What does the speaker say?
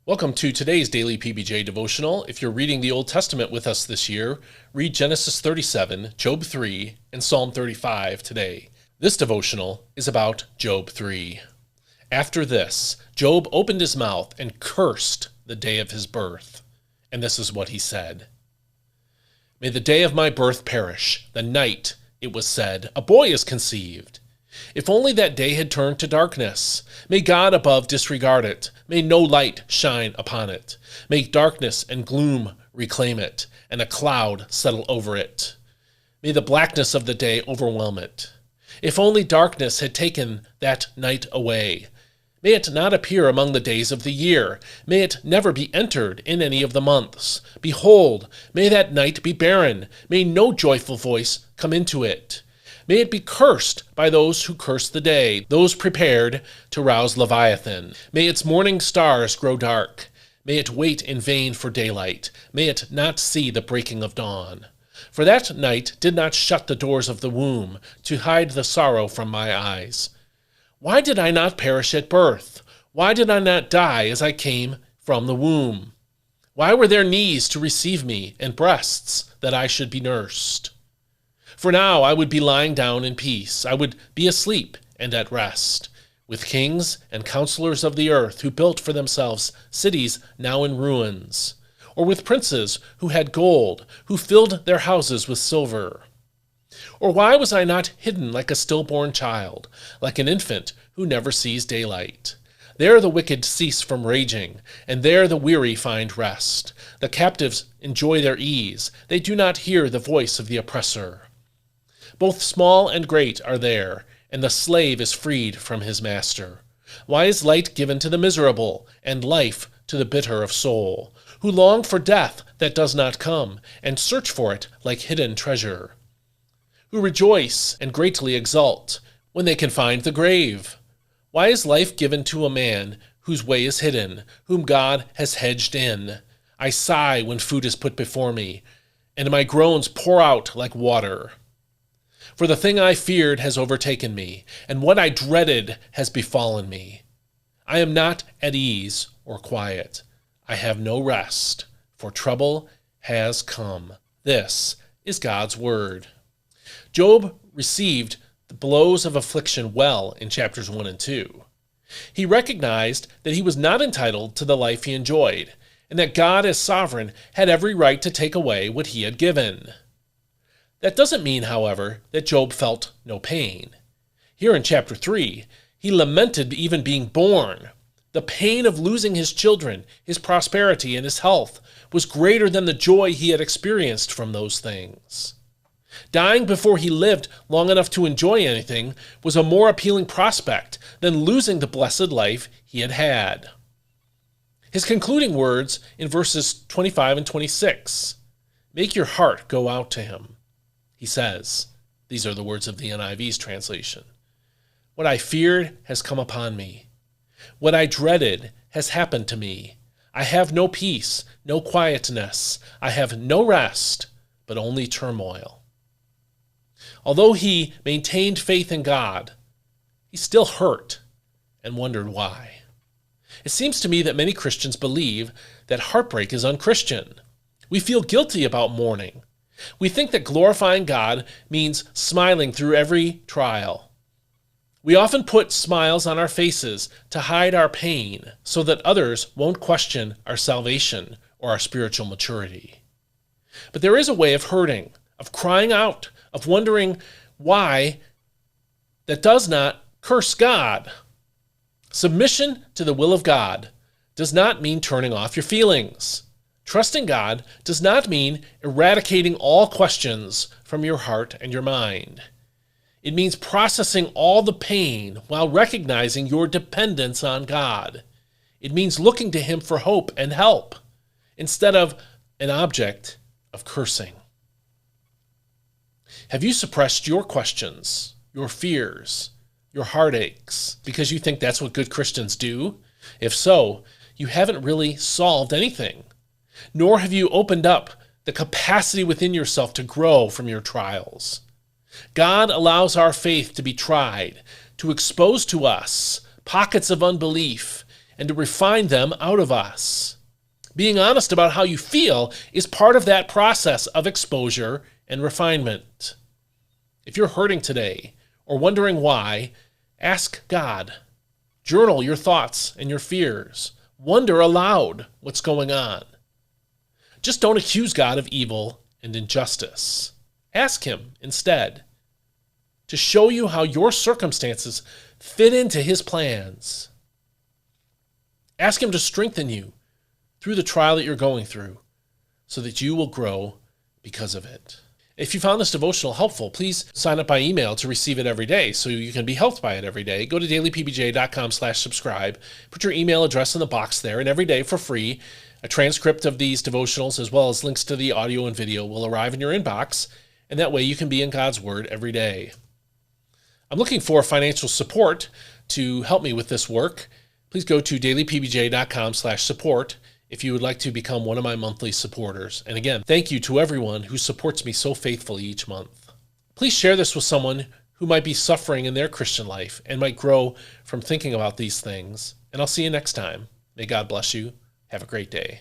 Welcome to today's daily PBJ devotional. If you're reading the Old Testament with us this year, read Genesis 37, Job 3, and Psalm 35 today. This devotional is about Job 3. After this, Job opened his mouth and cursed the day of his birth. And this is what he said. May the day of my birth perish, the night, it was said, a boy is conceived. If only that day had turned to darkness. May God above disregard it. May no light shine upon it. May darkness and gloom reclaim it, and a cloud settle over it. May the blackness of the day overwhelm it. If only darkness had taken that night away. May it not appear among the days of the year. May it never be entered in any of the months. Behold, may that night be barren. May no joyful voice come into it. May it be cursed by those who curse the day, those prepared to rouse Leviathan. May its morning stars grow dark. May it wait in vain for daylight. May it not see the breaking of dawn. For that night did not shut the doors of the womb to hide the sorrow from my eyes. Why did I not perish at birth? Why did I not die as I came from the womb? Why were there knees to receive me and breasts that I should be nursed? For now I would be lying down in peace. I would be asleep and at rest, with kings and counselors of the earth who built for themselves cities now in ruins, or with princes who had gold, who filled their houses with silver. Or why was I not hidden like a stillborn child, like an infant who never sees daylight? There the wicked cease from raging, and there the weary find rest. The captives enjoy their ease. They do not hear the voice of the oppressor. Both small and great are there, and the slave is freed from his master. Why is light given to the miserable, and life to the bitter of soul, who long for death that does not come, and search for it like hidden treasure? Who rejoice and greatly exult when they can find the grave? Why is life given to a man whose way is hidden, whom God has hedged in? I sigh when food is put before me, and my groans pour out like water. For the thing I feared has overtaken me, and what I dreaded has befallen me. I am not at ease or quiet. I have no rest, for trouble has come. This is God's word. Job received the blows of affliction well in chapters 1 and 2. He recognized that he was not entitled to the life he enjoyed, and that God as sovereign had every right to take away what he had given. That doesn't mean, however, that Job felt no pain. Here in chapter 3, he lamented even being born. The pain of losing his children, his prosperity, and his health was greater than the joy he had experienced from those things. Dying before he lived long enough to enjoy anything was a more appealing prospect than losing the blessed life he had had. His concluding words in verses 25 and 26, "Make your heart go out to him." He says, these are the words of the NIV's translation, "What I feared has come upon me. What I dreaded has happened to me. I have no peace, no quietness. I have no rest, but only turmoil." Although he maintained faith in God, he still hurt and wondered why. It seems to me that many Christians believe that heartbreak is unchristian. We feel guilty about mourning. We think that glorifying God means smiling through every trial. We often put smiles on our faces to hide our pain so that others won't question our salvation or our spiritual maturity. But there is a way of hurting, of crying out, of wondering why that does not curse God. Submission to the will of God does not mean turning off your feelings. Trusting God does not mean eradicating all questions from your heart and your mind. It means processing all the pain while recognizing your dependence on God. It means looking to Him for hope and help instead of an object of cursing. Have you suppressed your questions, your fears, your heartaches because you think that's what good Christians do? If so, you haven't really solved anything. Nor have you opened up the capacity within yourself to grow from your trials. God allows our faith to be tried, to expose to us pockets of unbelief and to refine them out of us. Being honest about how you feel is part of that process of exposure and refinement. If you're hurting today or wondering why, ask God. Journal your thoughts and your fears. Wonder aloud what's going on. Just don't accuse God of evil and injustice. Ask Him instead to show you how your circumstances fit into His plans. Ask Him to strengthen you through the trial that you're going through so that you will grow because of it. If you found this devotional helpful, please sign up by email to receive it every day so you can be helped by it every day. Go to dailypbj.com/subscribe. Put your email address in the box there, and every day for free, a transcript of these devotionals as well as links to the audio and video will arrive in your inbox, and that way you can be in God's Word every day. I'm looking for financial support to help me with this work. Please go to dailypbj.com/support if you would like to become one of my monthly supporters. And again, thank you to everyone who supports me so faithfully each month. Please share this with someone who might be suffering in their Christian life and might grow from thinking about these things. And I'll see you next time. May God bless you. Have a great day.